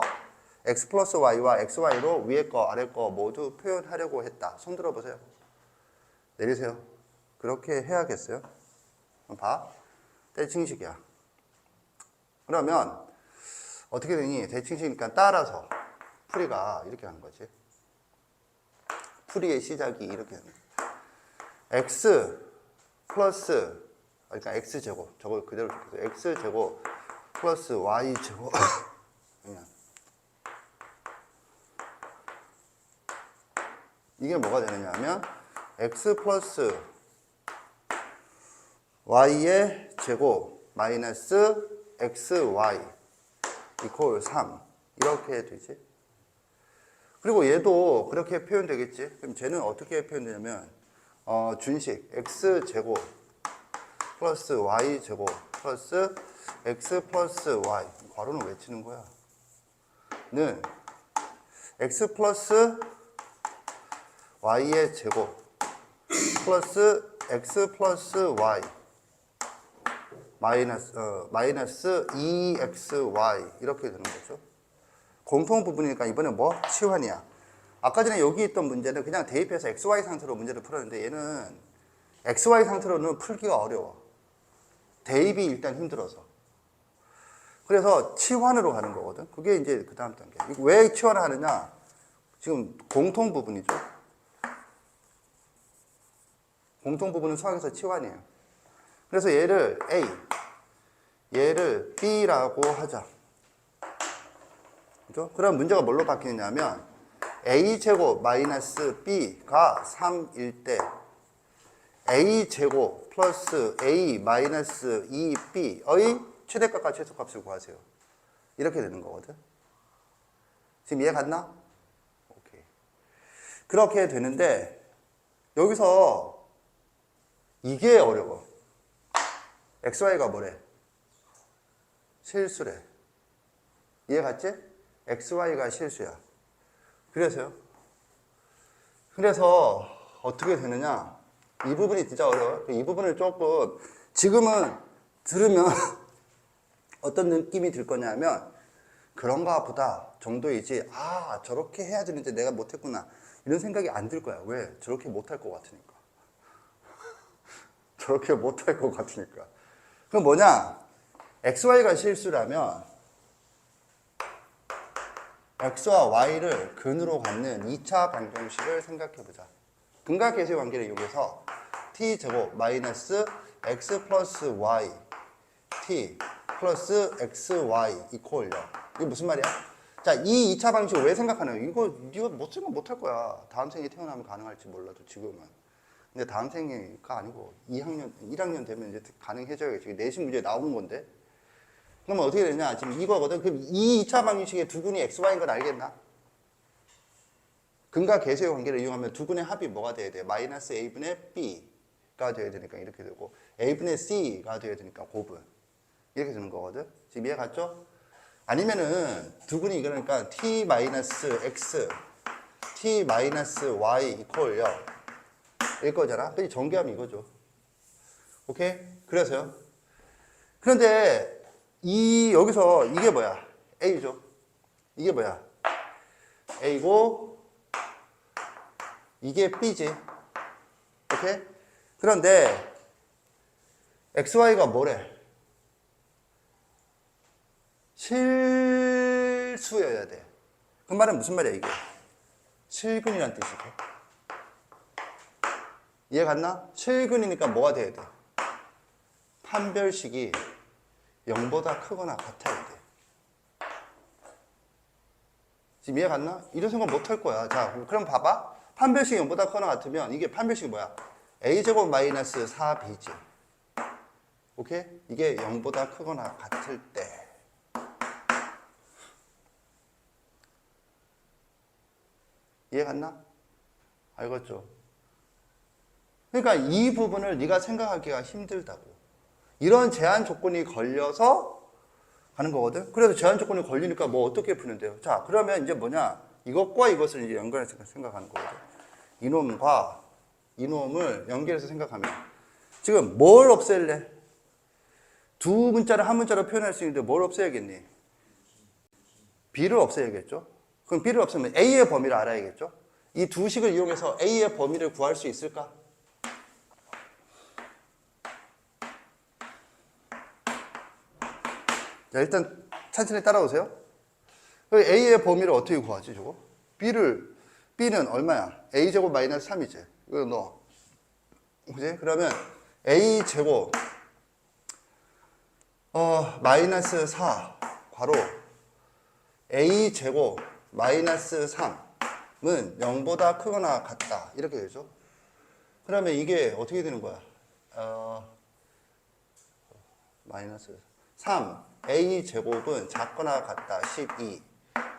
Speaker 1: x 플러스 y와 xy로 위에 거 아래 거 모두 표현하려고 했다. 손 들어보세요. 내리세요. 그렇게 해야겠어요? 봐. 대칭식이야. 그러면 어떻게 되니? 대칭식이니까 따라서 풀이가 이렇게 하는 거지. 풀이의 시작이 이렇게 되는 거야. x 플러스 그러니까 x제곱 저걸 그대로 적혀서 x제곱 플러스 y제곱 그냥 이게 뭐가 되느냐 하면 x 플러스 y의 제곱 마이너스 xy 이퀄 3 이렇게 되지. 그리고 얘도 그렇게 표현되겠지. 그럼 쟤는 어떻게 표현되냐면 준식 x제곱 플러스 y제곱 플러스 x 플러스 y 괄호는 왜 치는 거야? 는 x 플러스 y의 제곱 플러스 x 플러스 y 마이너스 2xy 이렇게 되는 거죠. 공통 부분이니까 이번에 뭐? 치환이야. 아까 전에 여기 있던 문제는 그냥 대입해서 xy 상태로 문제를 풀었는데 얘는 xy 상태로는 풀기가 어려워. 대입이 일단 힘들어서. 그래서 치환으로 가는 거거든. 그게 이제 그 다음 단계. 왜 치환을 하느냐? 지금 공통 부분이죠. 공통 부분은 수학에서 치환이에요. 그래서 얘를 A, 얘를 B라고 하자. 그죠? 그럼 문제가 뭘로 바뀌느냐면 A제곱 마이너스 B가 3일 때 A제곱 플러스 A 마이너스 2B의 최대값과 최소값을 구하세요. 이렇게 되는 거거든. 지금 이해 갔나? 오케이. 그렇게 되는데 여기서 이게 어려워. XY가 뭐래? 실수래. 이해 갔지? XY가 실수야. 그래서요. 그래서 어떻게 되느냐? 이 부분이 진짜 어려워요. 이 부분을 조금 지금은 들으면 어떤 느낌이 들 거냐면 그런가 보다 정도이지 아 저렇게 해야 되는데 내가 못했구나 이런 생각이 안 들 거야. 왜? 저렇게 못할 것 같으니까. 저렇게 못할 것 같으니까. 그럼 뭐냐? XY가 실수라면 X와 Y를 근으로 갖는 2차 방정식을 생각해보자. 근각계수의 관계를 이용해서 T제곱 마이너스 X 플러스 Y T 플러스 XY 이퀄 0. 이게 무슨 말이야? 자, 이 2차 방식을 왜 생각하나요? 이거 못 생각 못 할 거야. 다음 생에 태어나면 가능할지 몰라도 지금은. 근데 다음 생이가 아니고 1학년 되면 이제 가능해져야겠지. 내신 문제에 나오는 건데. 그러면 어떻게 되냐? 지금 이거거든. 그럼 이 2차 방정식의 두 근이 XY인 건 알겠나? 근과 계수의 관계를 이용하면 두 근의 합이 뭐가 돼야 돼? 마이너스 A분의 B가 돼야 되니까 이렇게 되고 A분의 C가 돼야 되니까 고분. 이렇게 되는 거거든. 지금 이해 갔죠? 아니면은 두 근이 그러니까 T-X, T-Y 이퀄 0 일 거잖아. 근데 전개하면 이거죠. 오케이? 그래서요. 그런데 여기서 이게 뭐야? A죠. 이게 뭐야? A고 이게 B지. 오케이? 그런데 XY가 뭐래? 실수여야 돼. 그 말은 무슨 말이야 이게? 실근이란 뜻이고. 이해 갔나? 실근이니까 뭐가 돼야 돼? 판별식이 0보다 크거나 같아야 돼. 지금 이해 갔나? 이런 생각 못 할 거야. 자, 그럼 봐봐. 판별식이 0보다 크거나 같으면 이게 판별식이 뭐야? A제곱 마이너스 4B지. 오케이? 이게 0보다 크거나 같을 때. 이해 갔나? 알겠죠? 그러니까 이 부분을 네가 생각하기가 힘들다고. 이런 제한 조건이 걸려서 가는 거거든. 그래서 제한 조건이 걸리니까 뭐 어떻게 푸는데요? 자, 그러면 이제 뭐냐? 이것과 이것을 이제 연결해서 생각하는 거거든. 이놈과 이놈을 연결해서 생각하면 지금 뭘 없앨래? 두 문자를 한 문자로 표현할 수 있는데 뭘 없애야겠니? B를 없애야겠죠? 그럼 B를 없애면 A의 범위를 알아야겠죠? 이 두 식을 이용해서 A의 범위를 구할 수 있을까? 자, 일단 천천히 따라오세요. A의 범위를 어떻게 구하지, 저거? B는 얼마야? A제곱 마이너스 3이지. 이거 넣어. 그지? 그러면 A제곱, 마이너스 4, 괄호, A제곱 마이너스 3은 0보다 크거나 같다. 이렇게 되죠. 그러면 이게 어떻게 되는 거야? 마이너스 3. A제곱은 작거나 같다. 12.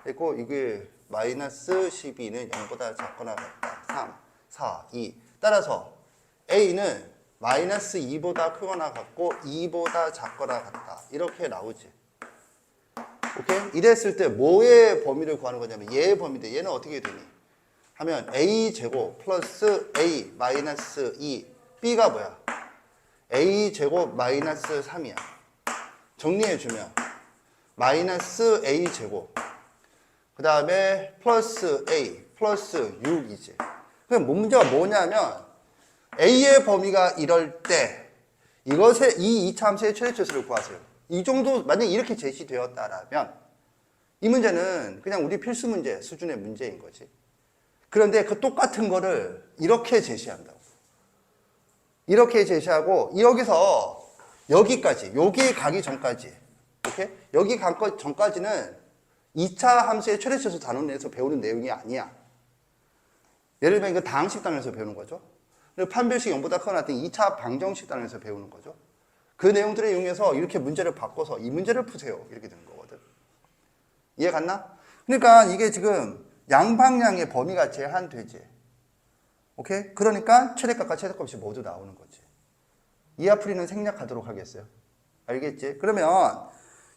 Speaker 1: 그리고 이게 마이너스 12는 0보다 작거나 같다. 3, 4, 2. 따라서 A는 마이너스 2보다 크거나 같고 2보다 작거나 같다. 이렇게 나오지. 오케이? 이랬을 때 뭐의 범위를 구하는 거냐면 얘의 범위인데 얘는 어떻게 되니? 하면 A제곱 플러스 A 마이너스 2. B가 뭐야? A제곱 마이너스 3이야. 정리해주면 마이너스 A제곱 그 다음에 플러스 A 플러스 6이지. 그럼 문제가 뭐냐면 A의 범위가 이럴 때 이것의 이 2차 함수의 최대치수를 구하세요. 이 정도 만약에 이렇게 제시되었다라면 이 문제는 그냥 우리 필수 문제 수준의 문제인 거지. 그런데 그 똑같은 거를 이렇게 제시한다고. 이렇게 제시하고 여기서 여기까지, 여기 가기 전까지, 오케이? 여기 가기 전까지는 2차 함수의 최대치수 단원에서 배우는 내용이 아니야. 예를 들면 이거 다항식 단원에서 배우는 거죠. 그리고 판별식 0보다 크거나 같은 2차 방정식 단원에서 배우는 거죠. 그 내용들을 이용해서 이렇게 문제를 바꿔서 이 문제를 푸세요. 이렇게 되는 거거든. 이해 갔나? 그러니까 이게 지금 양방향의 범위가 제한되지. 오케이? 그러니까 최대값과 최대값이 모두 나오는 거지. 이하풀이는 생략하도록 하겠어요. 알겠지? 그러면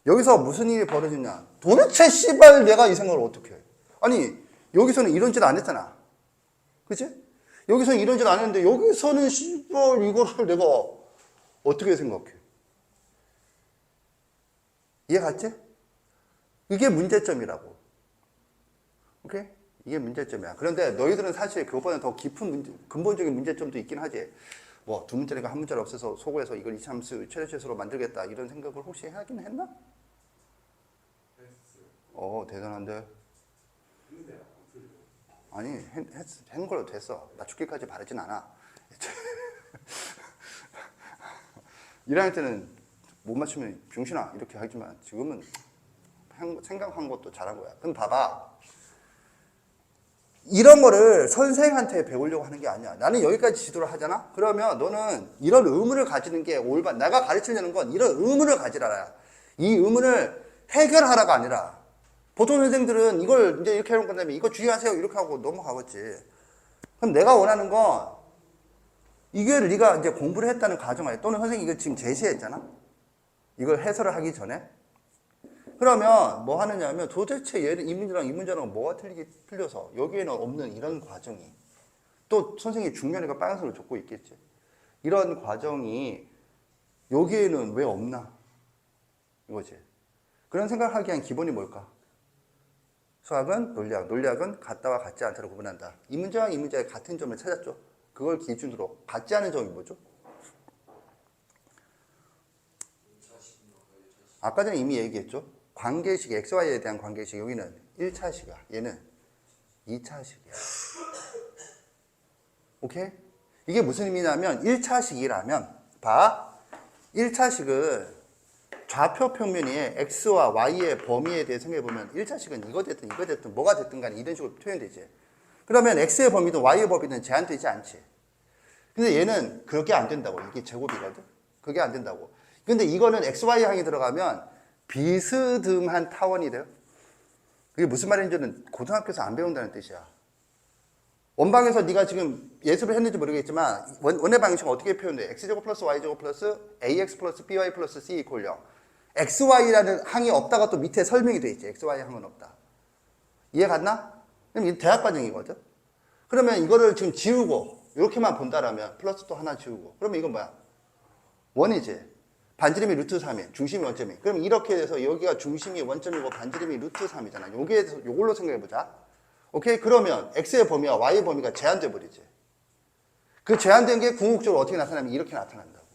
Speaker 1: 여기서 무슨 일이 벌어지냐? 도대체 씨발 내가 이 생각을 어떻게 해? 아니 여기서는 이런 짓 안 했잖아. 그치? 여기서는 이런 짓 안 했는데 여기서는 씨발 이거를 내가 어떻게 생각해? 이해 갔지? 이게 문제점이라고. 오케이? 이게 문제점이야. 그런데 너희들은 사실 그것보다 더 깊은 문제, 근본적인 문제점도 있긴 하지. 뭐 두 문자니까 한 문자를 없애서 소구해서 이걸 이참수 최대치수로 만들겠다 이런 생각을 혹시 하긴 했나? 대단한데. 아니 한 걸로 됐어. 맞추기까지 바라진 않아. 1학년 때는 못 맞추면 병신아 이렇게 하지만 지금은 생각한 것도 잘한 거야. 그럼 봐봐. 이런 거를 선생한테 배우려고 하는 게 아니야. 나는 여기까지 지도를 하잖아? 그러면 너는 이런 의문을 가지는 게 올바른, 내가 가르치려는 건 이런 의문을 가지라라. 이 의문을 해결하라가 아니라, 보통 선생들은 이걸 이제 이렇게 해놓은 건다면 이거 주의하세요. 이렇게 하고 넘어가겠지. 그럼 내가 원하는 건, 이게 네가 이제 공부를 했다는 가정하에, 또는 선생님이 이거 지금 제시했잖아? 이걸 해설을 하기 전에. 그러면 뭐 하느냐 하면 도대체 얘는 이 문제랑 이 문제랑 뭐가 틀려서 여기에는 없는 이런 과정이 또 선생님이 중면에가 빨간색으로 적고 있겠지. 이런 과정이 여기에는 왜 없나? 이거지. 그런 생각을 하기 위한 기본이 뭘까? 수학은 논리학, 논리학은 같다와 같지 않다를 구분한다. 이 문제와 이 문제의 같은 점을 찾았죠. 그걸 기준으로 같지 않은 점이 뭐죠? 아까 전에 이미 얘기했죠. 관계식, XY에 대한 관계식, 여기는 1차식이야. 얘는 2차식이야. 오케이? 이게 무슨 의미냐면 1차식이라면 봐. 1차식은 좌표 평면의 X와 Y의 범위에 대해 생각해보면 1차식은 이거 됐든 뭐가 됐든 간에 이런 식으로 표현되지. 그러면 X의 범위든 Y의 범위든 제한되지 않지. 근데 얘는 그렇게 안 된다고. 이게 제곱이거든. 그게 안 된다고. 근데 이거는 XY 항이 들어가면 비스듬한 타원이 돼요. 그게 무슨 말인지는 고등학교에서 안 배운다는 뜻이야. 원방에서 네가 지금 예습을 했는지 모르겠지만 원의 방식은 어떻게 표현돼? x제곱 플러스 y제곱 플러스 ax 플러스 by 플러스 c 이퀄 0. xy라는 항이 없다가 또 밑에 설명이 돼 있지. xy 항은 없다. 이해 갔나? 그럼 이게 대학 과정이거든. 그러면 이거를 지금 지우고 이렇게만 본다라면 플러스 또 하나 지우고 그러면 이건 뭐야? 원이지. 반지름이 루트 3이 중심이 원점이. 그럼 이렇게 돼서 여기가 중심이 원점이고 반지름이 루트 3이잖아. 요걸로 생각해 보자. 오케이? 그러면 x의 범위와 y의 범위가 제한돼 버리지. 그 제한된 게 궁극적으로 어떻게 나타나면 이렇게 나타난다고.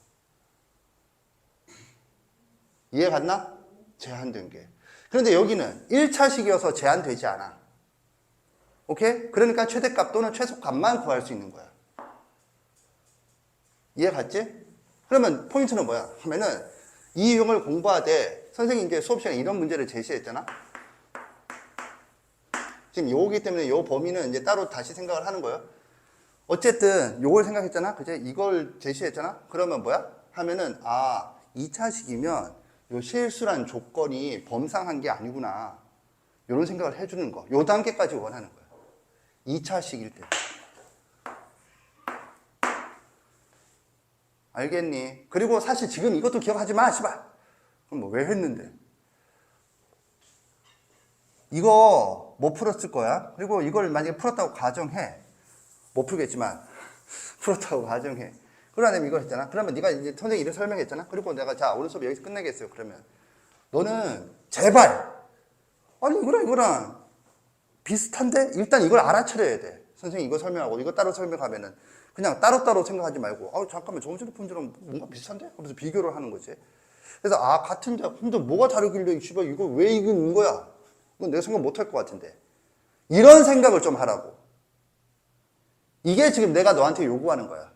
Speaker 1: 이해 갔나? 제한된 게. 그런데 여기는 1차식이어서 제한되지 않아. 오케이? 그러니까 최대값 또는 최소값만 구할 수 있는 거야. 이해 갔지? 그러면 포인트는 뭐야? 하면은 이 유형을 공부하되 선생님이 이제 수업 시간에 이런 문제를 제시했잖아? 지금 요거기 때문에 요 범위는 이제 따로 다시 생각을 하는 거예요. 어쨌든 요걸 생각했잖아? 그제 이걸 제시했잖아? 그러면 뭐야? 하면은 2차식이면 요 실수란 조건이 범상한 게 아니구나. 요런 생각을 해주는 거. 요 단계까지 원하는 거야. 2차식일 때. 알겠니? 그리고 사실 지금 이것도 기억하지 마, 씨발. 그럼 뭐 왜 했는데? 이거 못 풀었을 거야. 그리고 이걸 만약에 풀었다고 가정해. 못 풀겠지만 풀었다고 가정해. 그러면 이거 했잖아. 그러면 네가 이제 선생님이 이렇게 설명했잖아. 그리고 내가 자 오늘 수업 여기서 끝내겠어요. 그러면 너는 제발 아니 이거랑 비슷한데 일단 이걸 알아차려야 돼. 선생님 이거 설명하고 이거 따로 설명하면은 그냥 따로따로 생각하지 말고 잠깐만 저번 주에 푼 거랑 뭔가 비슷한데? 하면서 비교를 하는 거지. 그래서 같은데 근데 뭐가 다르길래 씨발 이거 왜 이긴 거야? 이건 내가 생각 못 할 것 같은데. 이런 생각을 좀 하라고. 이게 지금 내가 너한테 요구하는 거야.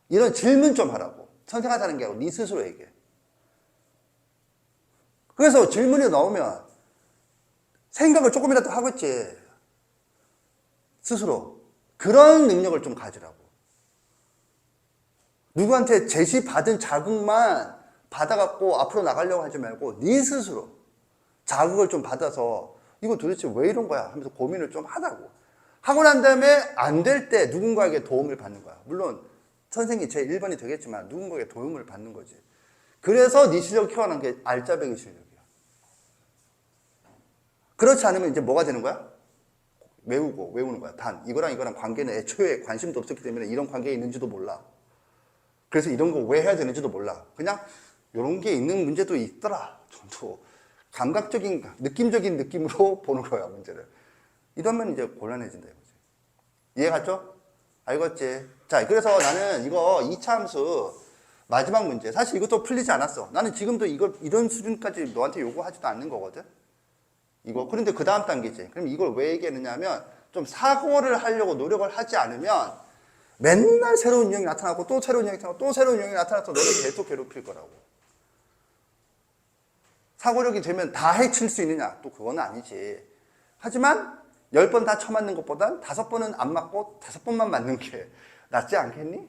Speaker 1: 이런 질문 좀 하라고. 선생한테 하는 게 아니고 네 스스로 얘기해. 그래서 질문이 나오면 생각을 조금이라도 하겠지. 스스로. 그런 능력을 좀 가지라고. 누구한테 제시받은 자극만 받아갖고 앞으로 나가려고 하지 말고 네 스스로 자극을 좀 받아서 이거 도대체 왜 이런 거야 하면서 고민을 좀 하라고. 하고 난 다음에 안 될 때 누군가에게 도움을 받는 거야. 물론 선생님이 제 1번이 되겠지만 누군가에게 도움을 받는 거지. 그래서 네 실력 키워나는 게 알짜배기 실력이야. 그렇지 않으면 이제 뭐가 되는 거야? 외우는 거야. 이거랑 관계는 애초에 관심도 없었기 때문에 이런 관계가 있는지도 몰라. 그래서 이런 거 왜 해야 되는지도 몰라. 그냥 이런 게 있는 문제도 있더라 정도. 감각적인, 느낌적인 느낌으로 보는 거야, 문제를. 이러면 이제 곤란해진다, 이거지. 이해 갔죠? 알겠지? 자, 그래서 나는 이거 2차 함수 마지막 문제. 사실 이것도 풀리지 않았어. 나는 지금도 이런 수준까지 너한테 요구하지도 않는 거거든? 이거. 그런데 그 다음 단계지. 그럼 이걸 왜 얘기했느냐 하면 좀 사고를 하려고 노력을 하지 않으면 맨날 새로운 유형이 나타나고 또 새로운 유형이 나타나고 또 새로운 유형이 나타나서 너를 계속 괴롭힐 거라고. 사고력이 되면 다 해칠 수 있느냐? 또 그건 아니지. 하지만 10번 다 쳐맞는 것보단 5번은 안 맞고 5번만 맞는 게 낫지 않겠니?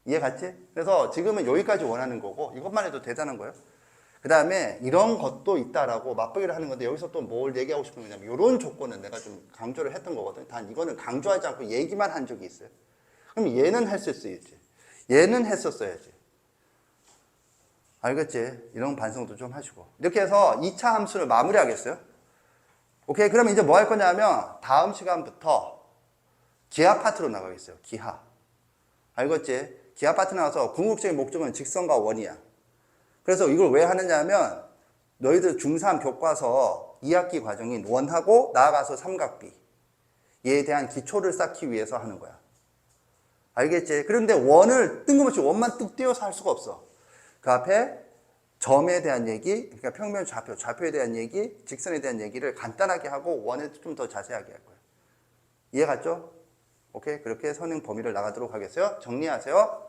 Speaker 1: 이해 갔지? 그래서 지금은 여기까지 원하는 거고 이것만 해도 대단한 거예요. 그 다음에 이런 것도 있다라고 맛보기를 하는 건데 여기서 또 뭘 얘기하고 싶은 거냐면 이런 조건은 내가 좀 강조를 했던 거거든. 단 이거는 강조하지 않고 얘기만 한 적이 있어요. 그럼 얘는 했었어야지. 얘는 했었어야지. 알겠지? 이런 반성도 좀 하시고. 이렇게 해서 2차 함수를 마무리하겠어요? 오케이? 그러면 이제 뭐 할 거냐면 다음 시간부터 기하 파트로 나가겠어요. 기하. 알겠지? 기하 파트 나가서 궁극적인 목적은 직선과 원이야. 그래서 이걸 왜 하느냐 하면 너희들 중3 교과서 2학기 과정인 원하고 나아가서 삼각비 얘에 대한 기초를 쌓기 위해서 하는 거야. 알겠지? 그런데 원을 뜬금없이 원만 뚝 띄워서 할 수가 없어. 그 앞에 점에 대한 얘기, 그러니까 평면 좌표, 좌표에 대한 얘기, 직선에 대한 얘기를 간단하게 하고 원에 좀 더 자세하게 할 거야. 이해 갔죠? 오케이? 그렇게 선행 범위를 나가도록 하겠어요. 정리하세요.